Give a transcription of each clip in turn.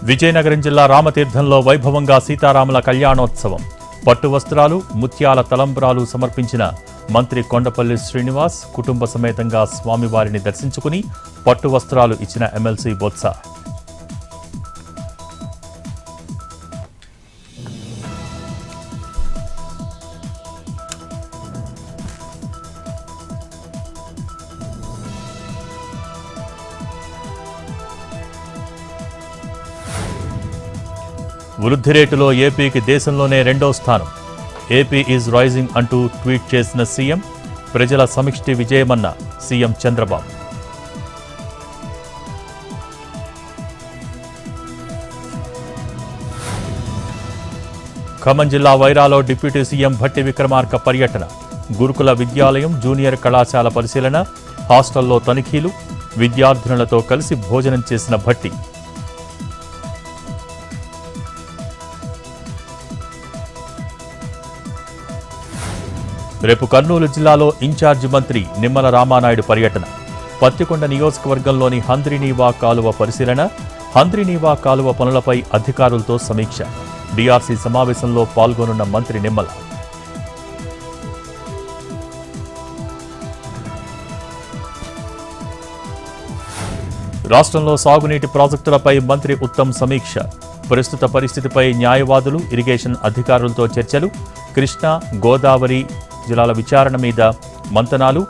విజయనగరం జిల్లా రామతీర్థంలో వైభవంగా సీతారాముల కళ్యాణోత్సవం. పట్టు వస్త్రాలు, ముత్యాల తలంబ్రాలు సమర్పించిన మంత్రి కొండపల్లి శ్రీనివాస్ కుటుంబ సమేతంగా స్వామివారిని దర్శించుకుని పట్టు వస్త్రాలు ఇచ్చిన ఎమ్మెల్సీ బొత్స. వృద్ధి రేటులో ఏపీకి దేశంలోనే రెండో స్థానం. ఏపీ ఈజ్ రైజింగ్ అంటూ ట్వీట్ చేసిన సీఎం. ప్రజల సమిష్టి విజయమన్న సీఎం చంద్రబాబు. ఖమ్మం జిల్లా వైరాలో డిప్యూటీ సీఎం భట్టి విక్రమార్క పర్యటన. గురుకుల విద్యాలయం, జూనియర్ కళాశాల పరిశీలన, హాస్టల్లో తనిఖీలు, విద్యార్థినులతో కలిసి భోజనం చేసిన భట్టి. రేపు కర్నూలు జిల్లాలో ఇన్ఛార్జి మంత్రి నిమ్మల రామానాయుడు పర్యటన. పత్తికొండ నియోజకవర్గంలోని హంద్రీనీవా కాలువ పరిశీలన, హంద్రీనీవా కాలువ పనులపై అధికారులతో సమీక్ష. డీఆర్సీ సమావేశంలో పాల్గొనున్న మంత్రి నిమ్మల. రాష్ట్రంలో సాగునీటి ప్రాజెక్టులపై మంత్రి ఉత్తమ్ సమీక్ష. ప్రస్తుత పరిస్థితిపై న్యాయవాదులు, ఇరిగేషన్ అధికారులతో చర్చలు. కృష్ణా, గోదావరి జిల్లాల విచారణ మీద మంతనాలు.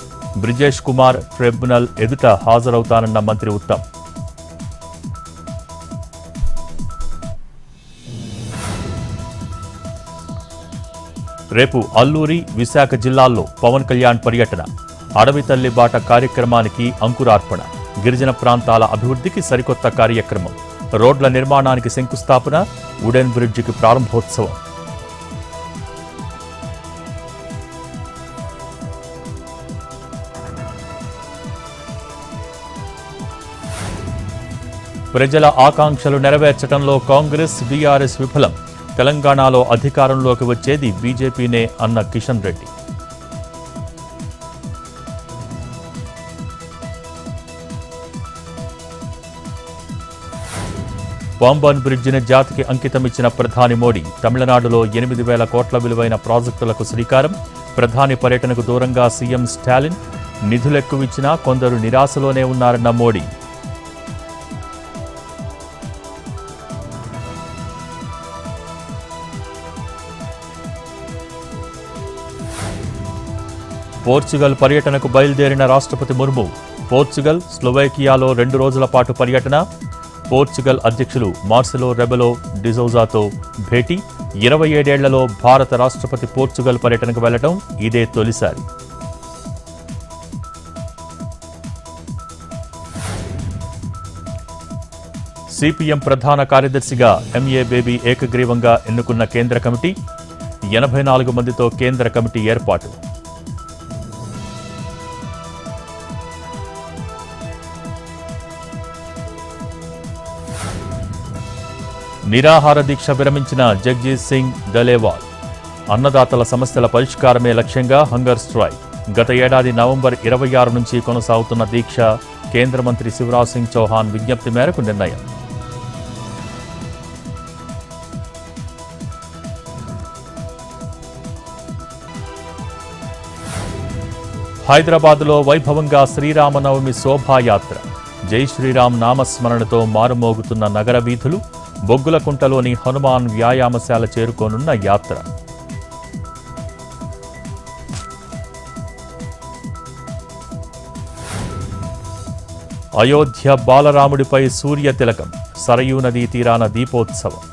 బ్రిజేష్ కుమార్ ట్రిబ్యునల్ ఎదుట హాజరవుతానన్న మంత్రి ఉత్తమ్. రేపు అల్లూరి, విశాఖ జిల్లాల్లో పవన్ కళ్యాణ్ పర్యటన. అడవి తల్లి బాట కార్యక్రమానికి అంకురార్పణ. గిరిజన ప్రాంతాల అభివృద్ధికి సరికొత్త కార్యక్రమం. రోడ్ల నిర్మాణానికి శంకుస్థాపన. వుడెన్ బ్రిడ్జికి ప్రారంభోత్సవం. ప్రజల ఆకాంక్షలు నెరవేర్చడంలో కాంగ్రెస్, బీఆర్ఎస్ విఫలం. తెలంగాణలో అధికారంలోకి వచ్చేది బీజేపీనే అన్న కిషన్ రెడ్డి. పాంబన్ బ్రిడ్జిని జాతికి అంకితమిచ్చిన ప్రధాని మోడీ. తమిళనాడులో 8,000 కోట్ల విలువైన ప్రాజెక్టులకు శ్రీకారం. ప్రధాని పర్యటనకు దూరంగా సీఎం స్టాలిన్. నిధులెక్కువిచ్చినా కొందరు నిరాశలోనే ఉన్నారన్న మోడీ. పోర్చుగల్ పర్యటనకు బయలుదేరిన రాష్ట్రపతి ముర్ము. పోర్చుగల్, స్లోవేకియాలో 2 రోజుల పాటు పర్యటన. పోర్చుగల్ అధ్యక్షులు మార్సెలో రెబెలో డిజౌజాతో భేటీ. 27 ఏళ్లలో భారత రాష్ట్రపతి పోర్చుగల్ పర్యటనకు వెళ్లడం ఇదే తొలిసారి. సిపిఎం ప్రధాన కార్యదర్శిగా ఎంఏ బేబీ ఏకగ్రీవంగా ఎన్నుకున్న కేంద్ర కమిటీ. 84 మందితో కేంద్ర కమిటీ ఏర్పాటు. నిరాహార దీక్ష విరమించిన జగ్జీత్ సింగ్ దలేవాల్. అన్నదాతల సమస్యల పరిష్కారమే లక్ష్యంగా హంగర్ స్ట్రైక్. గత ఏడాది నవంబర్ 26 నుంచి కొనసాగుతున్న దీక్ష. కేంద్ర మంత్రి శివరాజ్ సింగ్ చౌహాన్ విజ్ఞప్తి మేరకు నిర్ణయం. హైదరాబాద్లో వైభవంగా శ్రీరామనవమి శోభాయాత్ర. జై శ్రీరామ్ నామస్మరణతో మారుమోగుతున్న నగర వీధులు. బొగ్గులకుంటలోని హనుమాన్ వ్యాయామశాల చేరుకోనున్న యాత్ర. అయోధ్య బాలరాముడిపై సూర్య తిలకం. సరయూ నదీ తీరాన దీపోత్సవం.